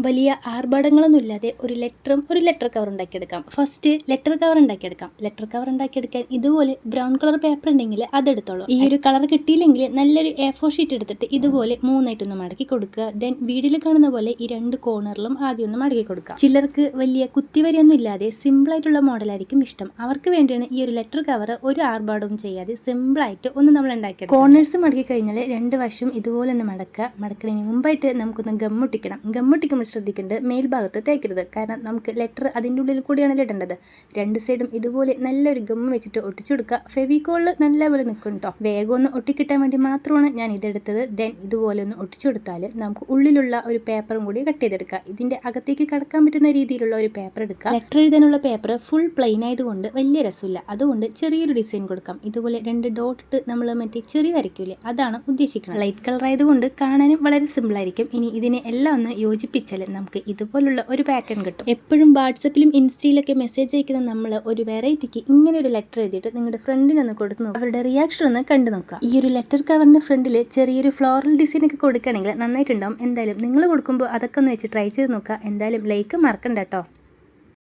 വലിയ ആർഭാടങ്ങളൊന്നും ഇല്ലാതെ ഒരു ലെറ്റർ കവർ ഉണ്ടാക്കിയെടുക്കാം. ഫസ്റ്റ് ലെറ്റർ കവർ ഉണ്ടാക്കിയെടുക്കാം. ലെറ്റർ കവർ ഉണ്ടാക്കിയെടുക്കാൻ ഇതുപോലെ ബ്രൗൺ കളർ പേപ്പർ ഉണ്ടെങ്കിൽ അതെടുത്തോളൂ. ഈ ഒരു കളർ കിട്ടിയില്ലെങ്കിൽ നല്ലൊരു A4 ഷീറ്റ് എടുത്തിട്ട് ഇതുപോലെ മൂന്നായിട്ടൊന്ന് മടക്കി കൊടുക്കുക. ദെൻ വീഡിയോയിൽ കാണുന്ന പോലെ ഈ രണ്ട് കോർണറിലും ആദ്യം ഒന്ന് മടക്കി കൊടുക്കുക. ചിലർക്ക് വലിയ കുത്തിവരിയൊന്നും ഇല്ലാതെ സിമ്പിൾ ആയിട്ടുള്ള മോഡലായിരിക്കും ഇഷ്ടം. അവർക്ക് വേണ്ടിയാണ് ഈ ഒരു ലെറ്റർ കവർ ഒരു ആർഭാടവും ചെയ്യാതെ സിമ്പിൾ ആയിട്ട് ഒന്ന് നമ്മൾ ഉണ്ടാക്കിയെടുക്കുക. കോർണേഴ്സ് മടക്കി കഴിഞ്ഞാൽ രണ്ട് വശം ഇതുപോലെ ഒന്ന് മടക്കുക. മടക്കുന്നതിന് മുമ്പായിട്ട് നമുക്കൊന്ന് ഗമ്മൊട്ടിക്കണം. ഗമ്മൊട്ടിക്കുമ്പോൾ ശ്രദ്ധിക്കേണ്ടത് മേൽഭാഗത്ത് തേക്കരുത്. കാരണം നമുക്ക് ലെറ്റർ അതിൻ്റെ ഉള്ളിൽ കൂടിയാണല്ലോ ഇടേണ്ടത്. രണ്ട് സൈഡും ഇതുപോലെ നല്ലൊരു ഗമ്മ് വെച്ചിട്ട് ഒട്ടിച്ചു കൊടുക്കുക. ഫെവിക്കോളിൽ നല്ലപോലെ നിൽക്കും കേട്ടോ. വേഗം ഒന്ന് ഒട്ടിക്കിട്ടാൻ വേണ്ടി മാത്രമാണ് ഞാൻ ഇതെടുത്തത്. ദെൻ ഇതുപോലെ ഒന്ന് ഒട്ടിച്ചു കൊടുത്താൽ നമുക്ക് ഉള്ളിലുള്ള ഒരു പേപ്പറും കൂടി കട്ട് ചെയ്തെടുക്കുക. ഇതിൻ്റെ അകത്തേക്ക് കടക്കാൻ പറ്റുന്ന രീതിയിലുള്ള ഒരു പേപ്പർ എടുക്കുക. ലെറ്റർ എഴുതാനുള്ള പേപ്പർ ഫുൾ പ്ലെയിൻ ആയതുകൊണ്ട് വലിയ രസമില്ല. അതുകൊണ്ട് ചെറിയൊരു ഡിസൈൻ കൊടുക്കാം. ഇതുപോലെ രണ്ട് ഡോട്ട് ഇട്ട് നമ്മൾ മറ്റേ ചെറിയ വരയ്ക്കൂലേ, അതാണ് ഉദ്ദേശിക്കുന്നത്. ലൈറ്റ് കളർ ആയതുകൊണ്ട് കാണാനും വളരെ സിമ്പിൾ ആയിരിക്കും. ഇനി ഇതിനെ എല്ലാം ഒന്ന് യോജിപ്പിച്ചാൽ നമുക്ക് ഇതുപോലുള്ള ഒരു പാറ്റേൺ കിട്ടും. എപ്പോഴും വാട്സപ്പിലും ഇൻസ്റ്റയിലൊക്കെ മെസ്സേജ് അയക്കുന്ന നമ്മൾ ഒരു വെറൈറ്റിക്ക് ഇങ്ങനെ ഒരു ലെറ്റർ എഴുതിയിട്ട് നിങ്ങളുടെ ഫ്രണ്ടിനൊന്ന് കൊടുത്തു നോക്കുക. അവരുടെ റിയാക്ഷൻ ഒന്ന് കണ്ടു നോക്കുക. ഈ ഒരു ലെറ്റർ കവറിന്റെ ഫ്രണ്ടിൽ ചെറിയൊരു ഫ്ലോറൽ ഡിസൈൻ ഒക്കെ കൊടുക്കുകയാണെങ്കിൽ നന്നായിട്ടുണ്ടാവും. എന്തായാലും നിങ്ങൾ കൊടുക്കുമ്പോൾ അതൊക്കെ ഒന്ന് വെച്ച് ട്രൈ ചെയ്ത് നോക്കുക. എന്തായാലും ലൈക്ക് മറക്കണ്ട കേട്ടോ.